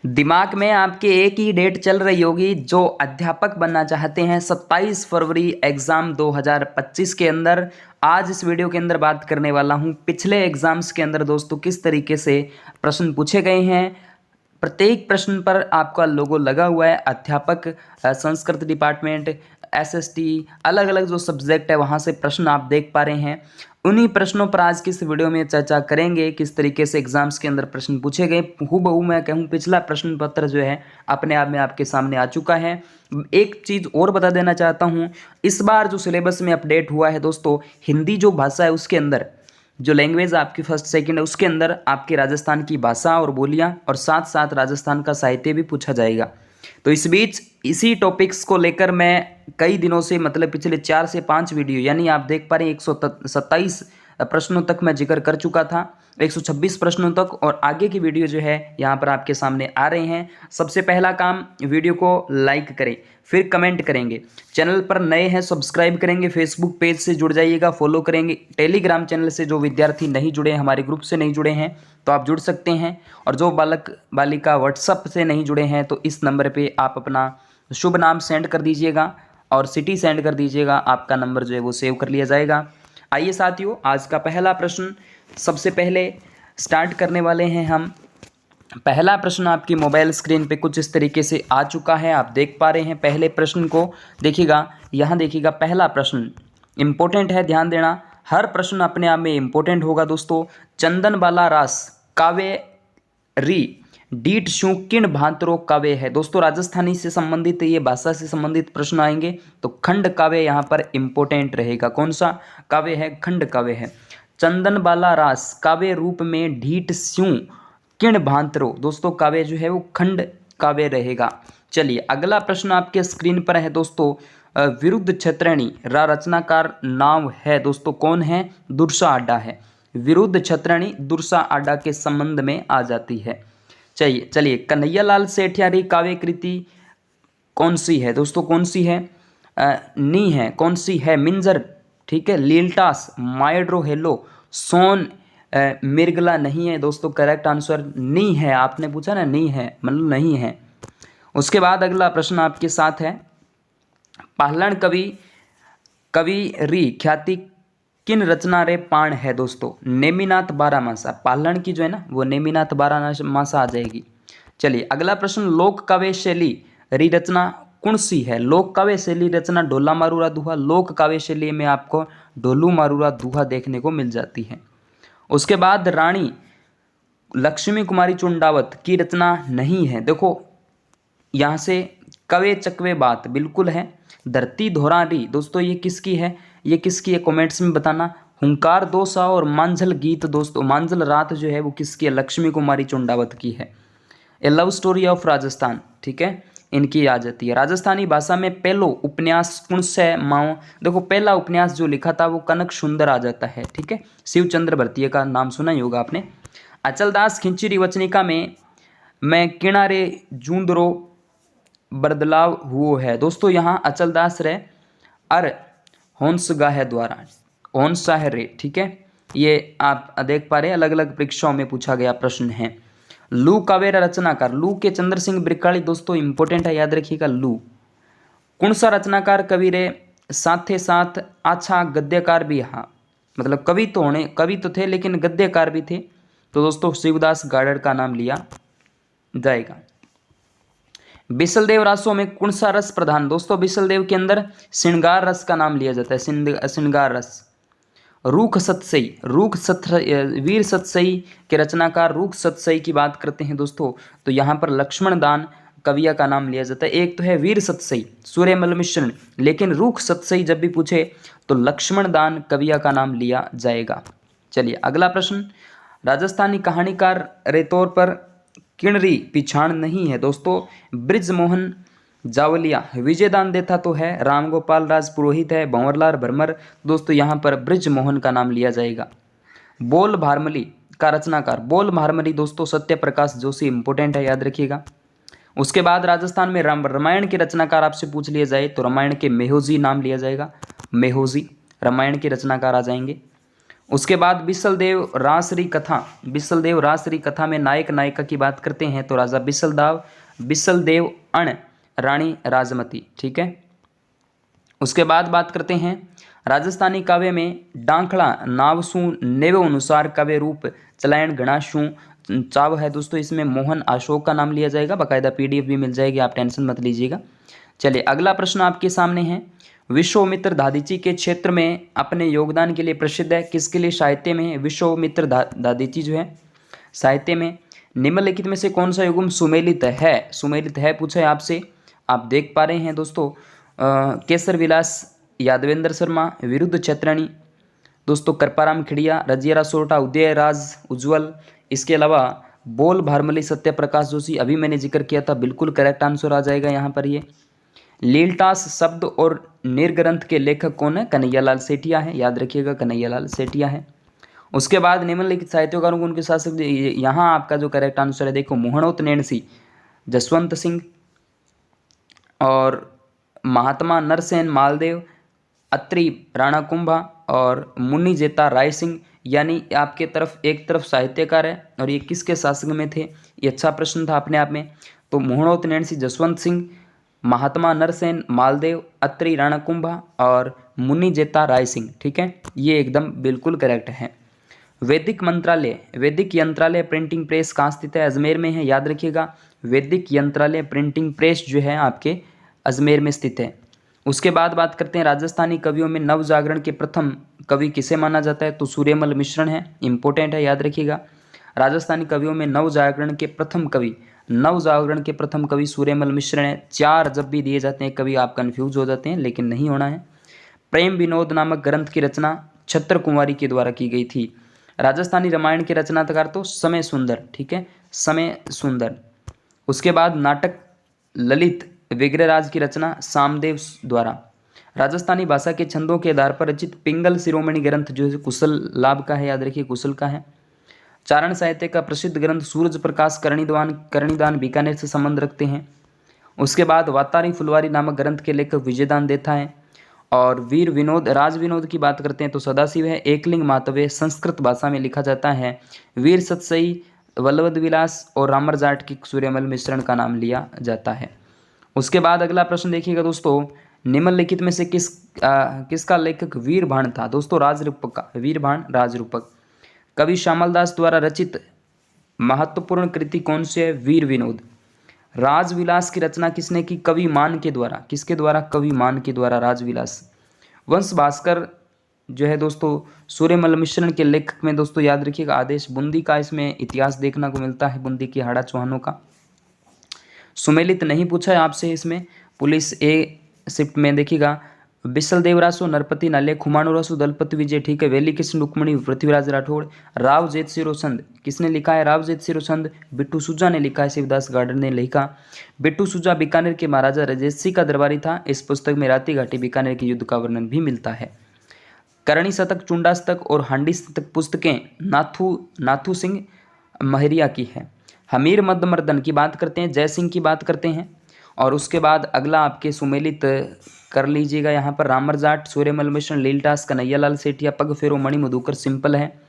दिमाग में आपके एक ही डेट चल रही होगी, जो अध्यापक बनना चाहते हैं 27 फरवरी एग्ज़ाम 2025 के अंदर। आज इस वीडियो के अंदर बात करने वाला हूं पिछले एग्ज़ाम्स के अंदर दोस्तों किस तरीके से प्रश्न पूछे गए हैं। प्रत्येक प्रश्न पर आपका लोगो लगा हुआ है। अध्यापक, संस्कृत डिपार्टमेंट, एसएसटी, अलग अलग जो सब्जेक्ट है वहाँ से प्रश्न आप देख पा रहे हैं। उन्हीं प्रश्नों पर आज की इस वीडियो में चर्चा करेंगे, किस तरीके से एग्जाम्स के अंदर प्रश्न पूछे गए। हूबहू मैं कहूँ पिछला प्रश्न पत्र जो है अपने आप में आपके सामने आ चुका है। एक चीज़ और बता देना चाहता हूँ, इस बार जो सिलेबस में अपडेट हुआ है दोस्तों, हिंदी जो भाषा है उसके अंदर, जो लैंग्वेज आपकी फर्स्ट सेकंड है उसके अंदर आपकी राजस्थान की भाषा और बोलियां और साथ साथ राजस्थान का साहित्य भी पूछा जाएगा। तो इस बीच इसी टॉपिक्स को लेकर मैं कई दिनों से, मतलब पिछले 4 से 5 वीडियो, यानी आप देख पा रहे हैं 127 प्रश्नों तक मैं जिक्र कर चुका था, 126 प्रश्नों तक, और आगे की वीडियो जो है यहाँ पर आपके सामने आ रहे हैं। सबसे पहला काम, वीडियो को लाइक करें, फिर कमेंट करेंगे, चैनल पर नए हैं सब्सक्राइब करेंगे, फेसबुक पेज से जुड़ जाइएगा, फॉलो करेंगे, टेलीग्राम चैनल से जो विद्यार्थी नहीं जुड़े हैं, हमारे ग्रुप से नहीं जुड़े हैं तो आप जुड़ सकते हैं, और जो बालक बालिका व्हाट्सअप से नहीं जुड़े हैं तो इस नंबर पे आप अपना शुभ नाम सेंड कर दीजिएगा और सिटी सेंड कर दीजिएगा, आपका नंबर जो है वो सेव कर लिया जाएगा। आइए साथियों, आज का पहला प्रश्न सबसे पहले स्टार्ट करने वाले हैं हम। पहला प्रश्न आपकी मोबाइल स्क्रीन पे कुछ इस तरीके से आ चुका है, आप देख पा रहे हैं। पहले प्रश्न को देखिएगा, यहाँ देखिएगा, पहला प्रश्न इम्पोर्टेंट है, ध्यान देना। हर प्रश्न अपने आप में इम्पोर्टेंट होगा दोस्तों। चंदन बाला रास काव्य री डीट शू किन भांतरो काव्य है। दोस्तों राजस्थानी से संबंधित, ये भाषा से संबंधित प्रश्न आएंगे तो खंड काव्य यहाँ पर इम्पोर्टेंट रहेगा। कौन सा काव्य है? खंड काव्य है। चंदन बाला रास काव्य रूप में ढीठ स्यू किण भांतरो, दोस्तों काव्य जो है वो खंड काव्य रहेगा। चलिए अगला प्रश्न आपके स्क्रीन पर है दोस्तों। विरुद्ध छत्रणी रा रचनाकार नाम है दोस्तों, कौन है? दुर्सा आडा है। विरुद्ध छत्रणी दुर्सा आडा के संबंध में आ जाती है। चलिए कन्हैयालाल सेठियारी काव्य कृति कौन सी है दोस्तों? कौन सी है? नी है। कौन सी है? मिंजर, ठीक है। लीलटास, माइड्रो हेलो, सोन मिर्गला नहीं है दोस्तों, करेक्ट आंसर नी है। आपने पूछा ना, नी है मतलब नहीं है। उसके बाद अगला प्रश्न आपके साथ है, पाहलण कवि री ख्याति किन रचना रे पाण है दोस्तों? नेमिनाथ बारहमासा। पाहलण की जो है ना वो नेमिनाथ बारहमासा आ जाएगी। चलिए अगला प्रश्न, लोक काव्य शैली री रचना कौन सी है? लोक काव्य शैली रचना ढोला मारूरा दुहा। लोक काव्य शैली में आपको ढोलू मारूरा दुहा देखने को मिल जाती है। उसके बाद रानी लक्ष्मी कुमारी चुंडावत की रचना नहीं है। देखो यहाँ से कवे चकवे बात बिल्कुल है। धरती धोरारी दोस्तों ये किसकी है? ये किसकी है कमेंट्स में बताना। हुंकार दोसा और मांझल गीत दोस्तों, मांझल रात जो है वो किसकी है? लक्ष्मी कुमारी चुंडावत की है। ए लव स्टोरी ऑफ राजस्थान, ठीक है, इनकी आ जाती है। राजस्थानी भाषा में पहलो उपन्यास कौन सा है माओ? देखो पहला उपन्यास जो लिखा था वो कनक सुंदर आ जाता है, ठीक है। शिवचंद्र भरतीय का नाम सुना ही होगा आपने। अचलदास खिंचरी वचनिका में मैं किनारे जूंदरो बदलाव हुआ है दोस्तों। यहाँ अचलदास रे अर होंसगा है द्वारा, होंसा है रे, ठीक है। ये आप देख पा रहे हैं, अलग अलग परीक्षाओं में पूछा गया प्रश्न है। लू काव्य रचनाकार, लू के चंद्र सिंह ब्रिकाड़ी दोस्तों इंपॉर्टेंट है, याद रखिएगा। लू कौन सा रचनाकार कवि रे साथे साथ अच्छा गद्यकार भी, हाँ मतलब कवि तो थे लेकिन गद्यकार भी थे, तो दोस्तों शिवदास गाड़र का नाम लिया जाएगा। बिसलदेव रासों में कौन सा रस प्रधान? दोस्तों बिसलदेव के अंदर श्रृंगार रस का नाम लिया जाता है, श्रृंगार रस। रूख सतसई, वीर सतसई के रचनाकार रूख सतसई की बात करते हैं दोस्तों, तो यहाँ पर लक्ष्मण दान कविया का नाम लिया जाता है। एक तो है वीर सतसई सूर्यमल मिश्रण, लेकिन रूख सतसई जब भी पूछे तो लक्ष्मण दान कविया का नाम लिया जाएगा। चलिए अगला प्रश्न, राजस्थानी कहानीकार रे तौर पर किणरी पिछाण नहीं है दोस्तों। ब्रिजमोहन जावलिया, विजयदान देता तो है, रामगोपाल राज पुरोहित है, भंवरलाल भरमर, दोस्तों यहाँ पर ब्रिजमोहन का नाम लिया जाएगा। बोल भारमली का रचनाकार, बोल भारमली दोस्तों सत्य प्रकाश जोशी, इंपोर्टेंट है, याद रखिएगा। उसके बाद राजस्थान में रामायण के रचनाकार आपसे पूछ लिया जाए तो रामायण के मेहोजी नाम लिया जाएगा, मेहोजी रामायण के रचनाकार आ जाएंगे। उसके बाद बिसलदेव रासरी कथा, बिसलदेव रासरी कथा में नायक नायिका की बात करते हैं तो राजा बिसलदेव अण रानी राजमती, ठीक है। उसके बाद बात करते हैं राजस्थानी काव्य में डांखड़ा नावसू नेव अनुसार काव्य रूप चलायन गणाशू चाव है दोस्तों। इसमें मोहन अशोक का नाम लिया जाएगा, बाकायदा पीडीएफ भी मिल जाएगी, आप टेंशन मत लीजिएगा। चलिए अगला प्रश्न आपके सामने है, विश्वामित्र दादीची के क्षेत्र में अपने योगदान के लिए प्रसिद्ध है, किसके लिए साहित्य में विश्वामित्र दादीची जो है साहित्य में निम्नलिखित में से कौन सा युग्म सुमेलित है, सुमेलित है पूछा है आपसे। आप देख पा रहे हैं दोस्तों केसर विलास यादवेंद्र शर्मा, विरुद्ध छत्रणी दोस्तों कृपाराम खिड़िया, रजिया सोरठा, उदय राज उज्ज्वल, इसके अलावा बोल भारमली सत्यप्रकाश जोशी, अभी मैंने जिक्र किया था, बिल्कुल करेक्ट आंसर आ जाएगा यहाँ पर। ये लीलटास शब्द और निर्ग्रंथ के लेखक कौन है, कन्हैयालाल सेठिया है, याद रखिएगा कन्हैयालाल सेठिया है। उसके बाद निम्नलिखित साहित्यकारों को उनके शासक, यहाँ आपका जो करेक्ट आंसर है देखो मोहनोत नैणसी जसवंत सिंह और महात्मा नरसेन मालदेव, अत्रि राणा कुंभा और मुनि जेता राय सिंह, यानी आपके तरफ एक तरफ साहित्यकार है और ये किसके शासक में थे, ये अच्छा प्रश्न था अपने आप में। तो मोहनोत नैणसी जसवंत सिंह, महात्मा नरसेन मालदेव, अत्रि राणा कुंभा और मुनि जेता राय सिंह, ठीक है, ये एकदम बिल्कुल करेक्ट है। वैदिक यंत्रालय प्रिंटिंग प्रेस कहाँ स्थित है, अजमेर में है, याद रखिएगा वैदिक यंत्रालय प्रिंटिंग प्रेस जो है आपके अजमेर में स्थित है। उसके बाद बात करते हैं राजस्थानी कवियों में नवजागरण के प्रथम कवि किसे माना जाता है, तो सूर्यमल मिश्रण है, इंपॉर्टेंट है, याद रखिएगा। राजस्थानी कवियों में नवजागरण के प्रथम कवि सूर्यमल मिश्रण है। 4 जब भी दिए जाते हैं कवि आप कंफ्यूज हो जाते हैं, लेकिन नहीं होना है। प्रेम विनोद नामक ग्रंथ की रचना छत्र कुंवारी के द्वारा की गई थी। राजस्थानी रामायण के रचनाकार तो समय सुंदर, ठीक है, समय सुंदर। उसके बाद नाटक ललित विग्रहराज की रचना सामदेव द्वारा। राजस्थानी भाषा के छंदों के आधार पर रचित पिंगल शिरोमणि ग्रंथ जो है कुशल लाभ का है, याद रखिए कुशल का है। चारण साहित्य का प्रसिद्ध ग्रंथ सूरज प्रकाश करणीदान बीकानेर से संबंध रखते हैं। उसके बाद वातारी फुलवारी नामक ग्रंथ के लेखक विजयदान देथा है। और वीर विनोद राज विनोद की बात करते हैं तो सदाशिव है, एकलिंग मातव्य संस्कृत भाषा में लिखा जाता है। वीर सतसई, वल्लभ विलास और रामर जाट की सूर्यमल मिश्रण का नाम लिया जाता है। उसके बाद अगला प्रश्न देखिएगा दोस्तों, निम्नलिखित में से किसका लेखक वीरभाण था, दोस्तों राजरूपक का, वीरभाण राजरूपक। कवि श्यामलदास द्वारा रचित महत्वपूर्ण कृति कौन सी है, वीर विनोद। राजविलास की रचना किसने की, कवि मान के द्वारा, किसके द्वारा, कवि मान के द्वारा राजविलास। वंश भास्कर जो है दोस्तों सूर्यमल मिश्रण के लेखक में दोस्तों याद रखिएगा आदेश बुंदी का इसमें इतिहास देखने को मिलता है, बुंदी की हाड़ा चौहानों का। सुमेलित नहीं पूछा है आपसे, इसमें पुलिस ए शिफ्ट में देखिएगा बिसल देवरासु, नरपति नाले, खुमाणु रसु, दलपति विजय, ठीक है, वेली कृष्ण रुक्मणी, पृथ्वीराज राठौड़। राव जेत सिरोचंद किसने लिखा है, राव जेत सिरोचंद बिट्टू सुजा ने लिखा है, शिवदास गार्डन ने लिखा। बिट्टू सुजा बीकानेर के महाराजा रजत सिंह का दरबारी था। इस पुस्तक में राती घाटी बीकानेर के युद्ध का वर्णन भी मिलता है। करणी शतक, चुंडास्तक और हांडी शतक पुस्तकें नाथू सिंह महरिया की है। हमीर मदमर्दन की बात करते हैं, जय सिंह की बात करते हैं। और उसके बाद अगला आपके सुमेलित कर लीजिएगा यहाँ पर रामर जाट, सूर्यमल मिश्रण, लीलटास, कन्हैयालाल सेठिया, पग फेरो, मणि मधुकर सिंपल है।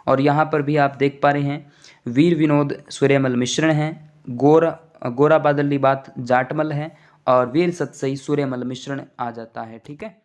और यहाँ पर भी आप देख पा रहे हैं वीर विनोद सूर्यमल मिश्रण है, गोरा बादली बात जाटमल है और वीर सतसई सूर्यमल मिश्रण आ जाता है, ठीक है।